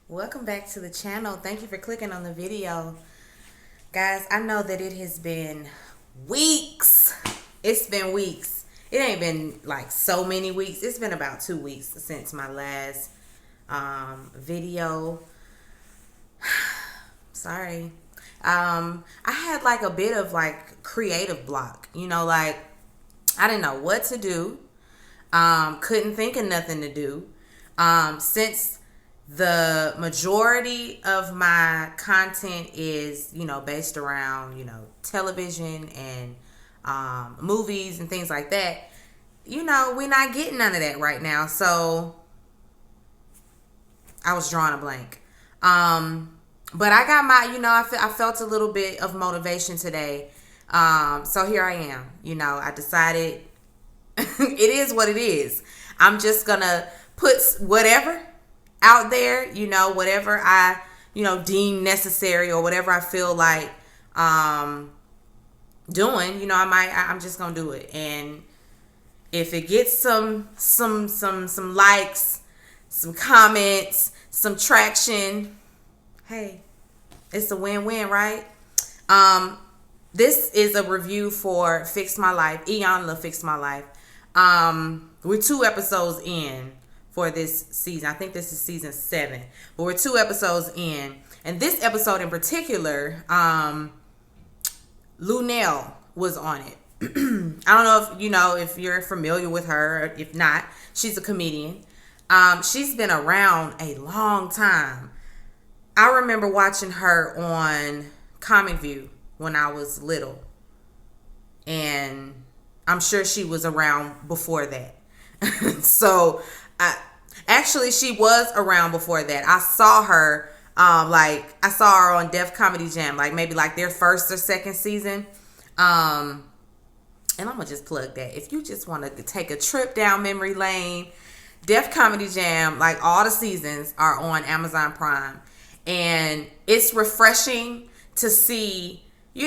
Welcome back to the channel. Thank you for clicking on the video. Guys, I know that it has been weeks. It's been weeks. It ain't been like so many weeks. It's been about 2 weeks since my last video. Sorry. I had like a bit of like creative block. Like I didn't know what to do. Couldn't think of nothing to do. Since the majority of my content is, based around, television and movies and things like that, we're not getting none of that right now. So I was drawing a blank. But I got my, I felt a little bit of motivation today. So here I am. I decided it is what it is. I'm just going to put whatever out there, whatever I, deem necessary or whatever I feel like doing, I'm just going to do it. And if it gets some likes, some comments, some traction, hey, it's a win-win, right? This is a review for Fix My Life. Iylanla Fix My Life. We're 2 episodes in for this season. I think this is season 7, but we're 2 episodes in. And this episode in particular, Luenell was on it. I don't know if you're familiar with her. If not, she's a comedian. She's been around a long time. I remember watching her on Comic View when I was little. And I'm sure she was around before that. So, actually, she was around before that. I saw her, I saw her on Def Comedy Jam, maybe their first or second season. And I'm going to just plug that. If you just want to take a trip down memory lane, Def Comedy Jam, all the seasons are on Amazon Prime. And it's refreshing to see,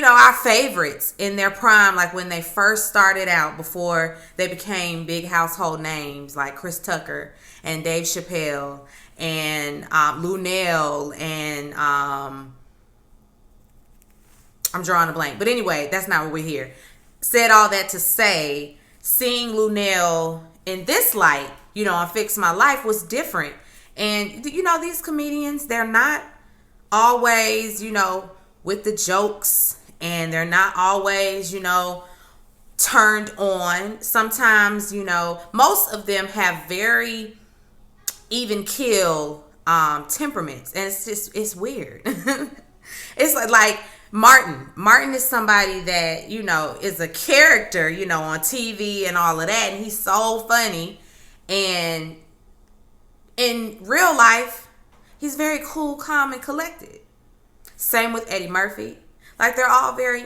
our favorites in their prime, when they first started out before they became big household names, like Chris Tucker and Dave Chappelle and Luenell and I'm drawing a blank. But anyway, that's not what we're here. Said all that to say, seeing Luenell in this light, on Fix My Life was different. And, these comedians, they're not always, with the jokes, and they're not always, turned on. Sometimes, most of them have very even keel temperaments, and it's weird. It's like Martin. Martin is somebody that, is a character, on TV and all of that, and he's so funny. And in real life, he's very cool, calm, and collected. Same with Eddie Murphy. They're all very,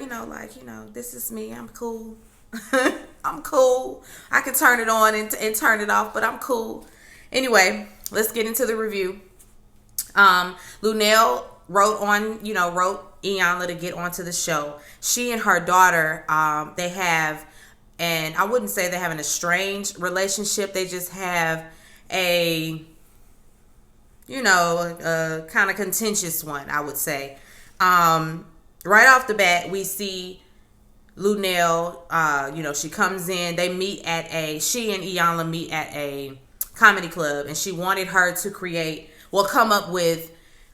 this is me. I'm cool. I'm cool. I can turn it on and turn it off, but I'm cool. Anyway, let's get into the review. Luenell wrote Iyanla to get onto the show. She and her daughter, they have, and I wouldn't say they have an estranged relationship. They just have a kind of contentious one, I would say. Right off the bat, we see Luenell, she comes in, she and Iyanla meet at a comedy club, and she wanted her to come up with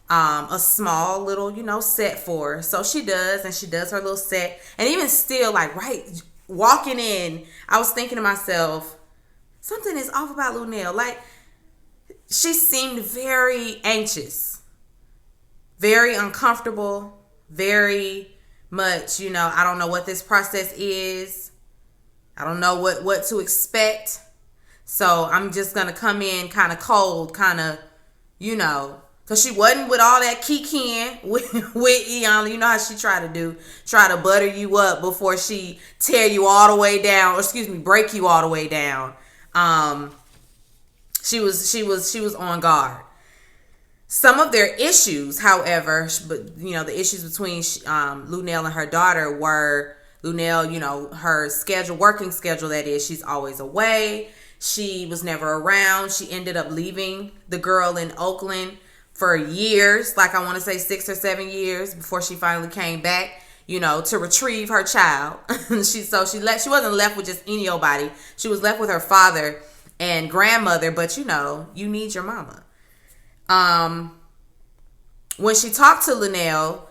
a small little, set for her. So she does, and she does her little set. And even still, right walking in, I was thinking to myself, something is off about Luenell. She seemed very anxious, very uncomfortable, very much, I don't know what this process is. I don't know what to expect. So I'm just going to come in kind of cold, kind of, because she wasn't with all that kikiing with Iyanla. You know how she try to butter you up before she tear you all the way down, or break you all the way down. She was on guard. Some of their issues, however, but the issues between Luenell and her daughter were Luenell, her working schedule, that is, she's always away. She was never around. She ended up leaving the girl in Oakland for years, like I want to say 6 or 7 years before she finally came back, to retrieve her child. She wasn't left with just any old body. She was left with her father and grandmother, but you need your mama. When she talked to Luenell,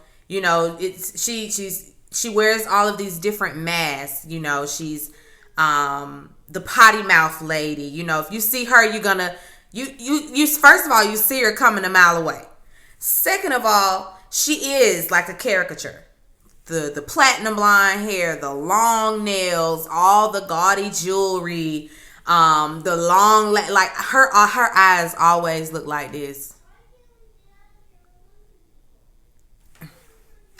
she wears all of these different masks. She's the potty mouth lady. If you see her, you're gonna you first of all, you see her coming a mile away. Second of all, she is like a caricature. The platinum blonde hair, the long nails, all the gaudy jewelry, the long like her eyes always look like this.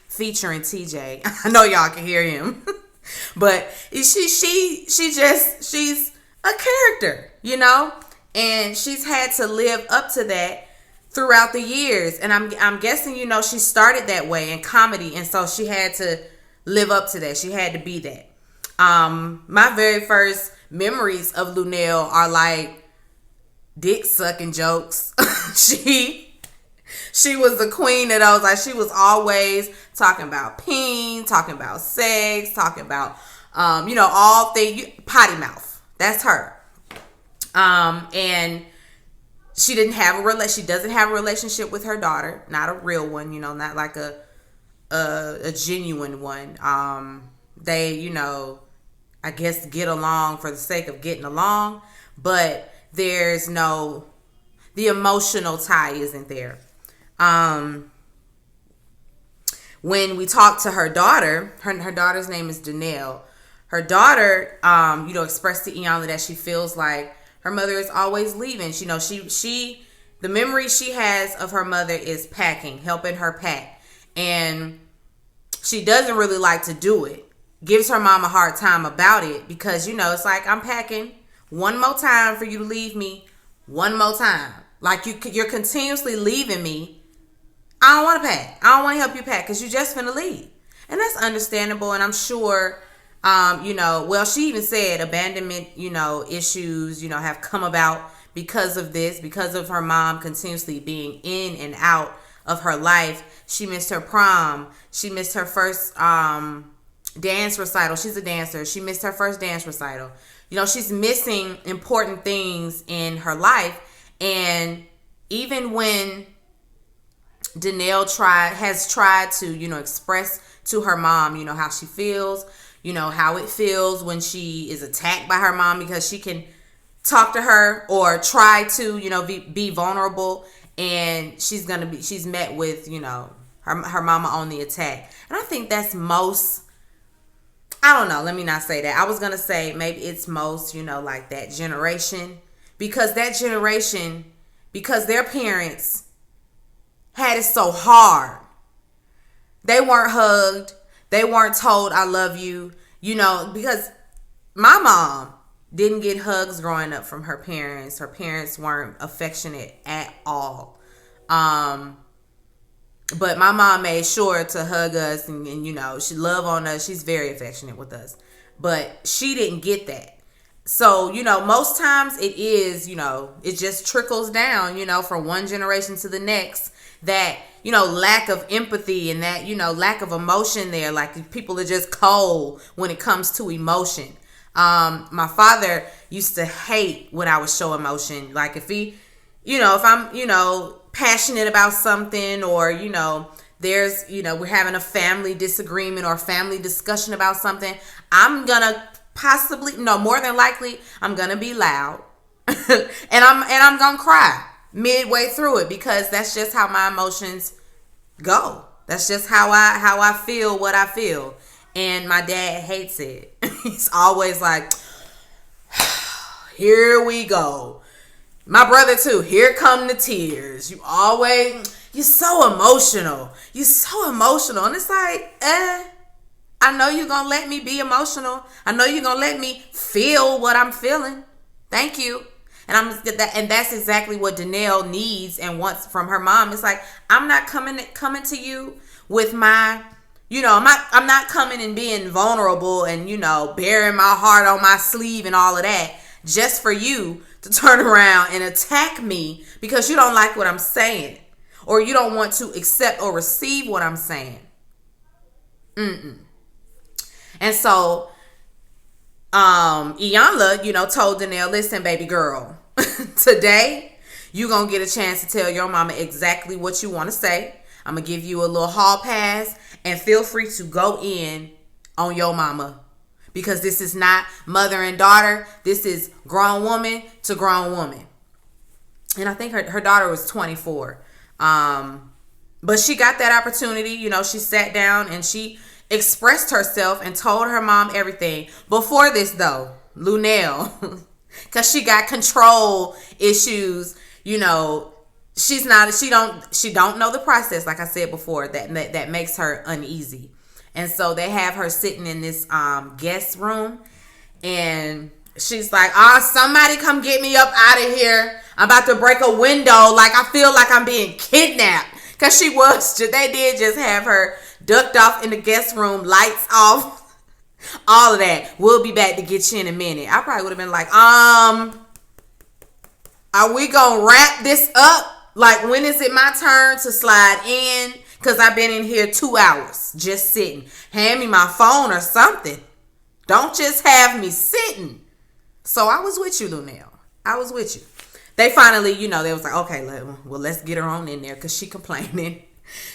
Featuring TJ. I know y'all can hear him. But she's a character, and she's had to live up to that throughout the years. And I'm guessing, she started that way in comedy, and so she had to live up to that. She had to be that. My very first memories of Luenell are like dick sucking jokes. She was the queen of those. Like, she was always talking about peen, talking about sex, talking about, all things, potty mouth. That's her. And she doesn't have a relationship with her daughter. Not a real one, not like a genuine one. They, I guess get along for the sake of getting along, but there's the emotional tie isn't there. When we talked to her daughter, her daughter's name is Luenell. Her daughter, expressed to Iyanla that she feels like her mother is always leaving. The memory she has of her mother is packing, helping her pack. And she doesn't really like to do it. Gives her mom a hard time about it because, it's like, I'm packing one more time for you to leave me. One more time. Like, you're continuously leaving me. I don't want to pack. I don't want to help you pack because you're just finna leave. And that's understandable. And I'm sure, she even said abandonment, issues, have come about because of this, because of her mom continuously being in and out of her life. She missed her prom. She missed her first dance recital. She's a dancer. She missed her first dance recital. She's missing important things in her life. And even when Luenell has tried to, express to her mom, how she feels, how it feels when she is attacked by her mom, because she can talk to her or try to, be vulnerable, and she's met with, her mama on the attack. And I think that's most, I don't know, let me not say that. I was going to say maybe it's most, like that generation, because their parents had it so hard. They weren't hugged. They weren't told, I love you. Because my mom didn't get hugs growing up from her parents. Her parents weren't affectionate at all. But my mom made sure to hug us and she loved on us. She's very affectionate with us. But she didn't get that. So, most times it is, it just trickles down, from one generation to the next, that, lack of empathy and that, lack of emotion there. Like, people are just cold when it comes to emotion. My father used to hate when I would show emotion. Like, if I'm, passionate about something, or, there's, we're having a family disagreement or family discussion about something, I'm gonna more than likely, I'm gonna be loud and I'm gonna cry midway through it, because that's just how my emotions go. That's just how I feel what I feel. And my dad hates it. He's always like, here we go. My brother too, here come the tears. You're so emotional. You're so emotional. And it's like, I know you're going to let me be emotional. I know you're going to let me feel what I'm feeling. Thank you. And that's exactly what Luenell needs and wants from her mom. It's like, I'm not coming to you with my, I'm not coming and being vulnerable and, bearing my heart on my sleeve and all of that just for you to turn around and attack me because you don't like what I'm saying. or you don't want to accept or receive what I'm saying. And so, Iyanla, told Luenell, listen, baby girl, today you gonna get a chance to tell your mama exactly what you want to say. I'm gonna give you a little hall pass, and feel free to go in on your mama, because this is not mother and daughter. This is grown woman to grown woman. And I think her daughter was 24. But she got that opportunity. She sat down and she expressed herself and told her mom everything. Before this, though, Luenell, because she got control issues, she don't know the process, like I said before, that makes her uneasy. And so they have her sitting in this guest room, and she's like, somebody come get me up out of here. I'm about to break a window. Like, I feel like I'm being kidnapped. Because they did just have her ducked off in the guest room, lights off, all of that. We'll be back to get you in a minute. I probably would have been like, are we going to wrap this up? Like, when is it my turn to slide in? Because I've been in here 2 hours just sitting. Hand me my phone or something. Don't just have me sitting. So I was with you, Luenell. I was with you. They finally, they was like, okay, let's get her on in there, because she complaining.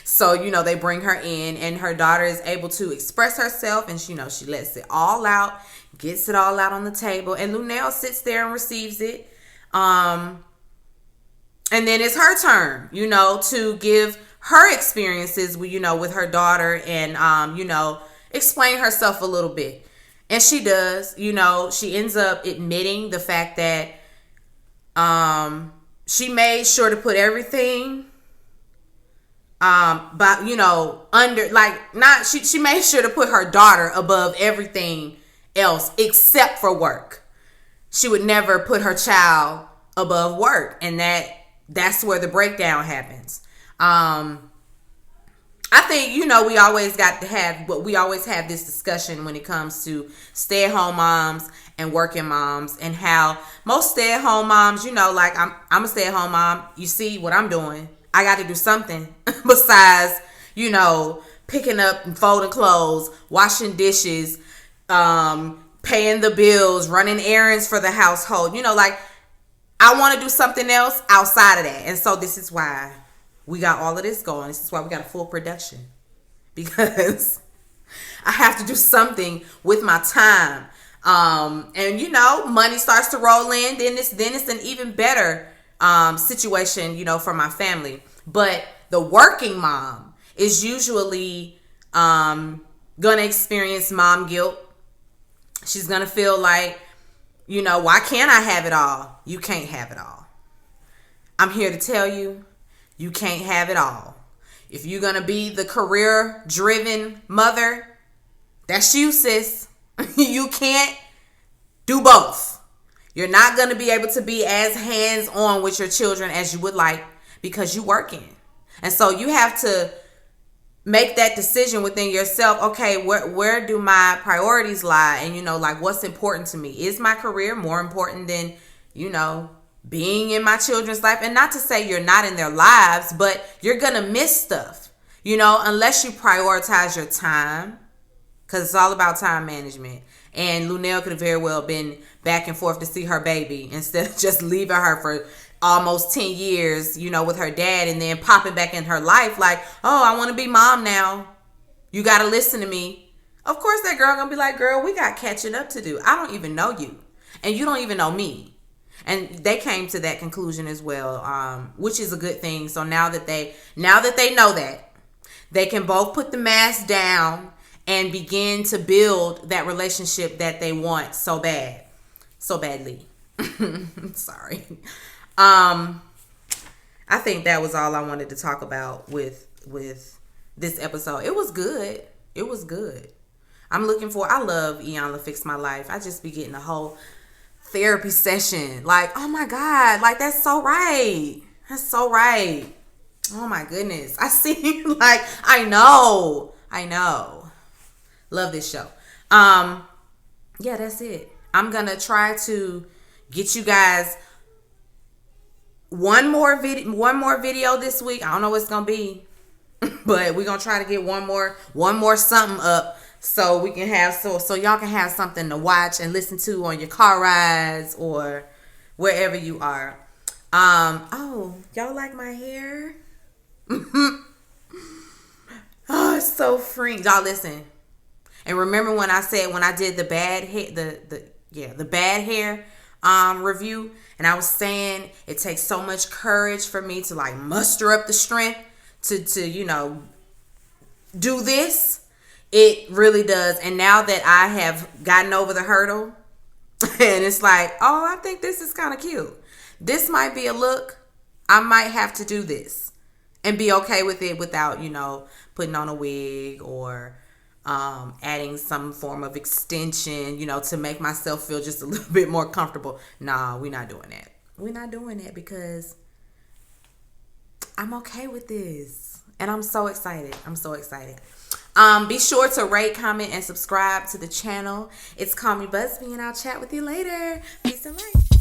So, they bring her in, and her daughter is able to express herself, and she lets it all out, gets it all out on the table, and Luenell sits there and receives it. And then it's her turn, to give her experiences, with her daughter, and, explain herself a little bit. And she does. She ends up admitting the fact that she made sure to put everything she made sure to put her daughter above everything else except for work. She would never put her child above work, and that's where the breakdown happens. I think, we always have this discussion when it comes to stay-at-home moms and working moms, and how most stay-at-home moms, like I'm a stay-at-home mom. You see what I'm doing. I got to do something besides, picking up and folding clothes, washing dishes, paying the bills, running errands for the household. I want to do something else outside of that. And so this is why we got all of this going. This is why we got a full production, because I have to do something with my time. And money starts to roll in, then it's an even better situation, for my family. But the working mom is usually gonna experience mom guilt. She's gonna feel like, why can't I have it all? You can't have it all. I'm here to tell you, you can't have it all. If you're gonna be the career-driven mother, that's you, sis. You can't do both. You're not going to be able to be as hands-on with your children as you would like, because you're working. And so you have to make that decision within yourself. Okay, where do my priorities lie? And, what's important to me? Is my career more important than, being in my children's life? And not to say you're not in their lives, but you're going to miss stuff, unless you prioritize your time. Because it's all about time management. And Luenell could have very well been back and forth to see her baby, instead of just leaving her for almost 10 years, with her dad, and then popping back in her life like, oh, I want to be mom now. You got to listen to me. Of course that girl going to be like, girl, we got catching up to do. I don't even know you. And you don't even know me. And they came to that conclusion as well, which is a good thing. So now that they know that, they can both put the mask down and begin to build that relationship that they want so badly. Sorry. I think that was all I wanted to talk about with this episode. It was good. I love Iyanla Fix My Life. I just be getting a whole therapy session. Like, oh my God, like that's so right. Oh my goodness. I see, like, I know. Love this show. Yeah, that's it. I'm gonna try to get you guys one more video this week. I don't know what it's gonna be, but we're gonna try to get one more something up so we can have so y'all can have something to watch and listen to on your car rides or wherever you are. Oh, y'all like my hair? Oh, it's so freeing. Y'all listen. And remember when I said when I did the bad hair, the bad hair review, and I was saying it takes so much courage for me to like muster up the strength to do this. It really does. And now that I have gotten over the hurdle, and it's like, oh, I think this is kind of cute. This might be a look. I might have to do this and be okay with it without, putting on a wig or adding some form of extension, to make myself feel just a little bit more comfortable. Nah, we're not doing that. We're not doing that because I'm okay with this. And I'm so excited. Be sure to rate, comment, and subscribe to the channel. It's Call Me Busby, and I'll chat with you later. Peace and light.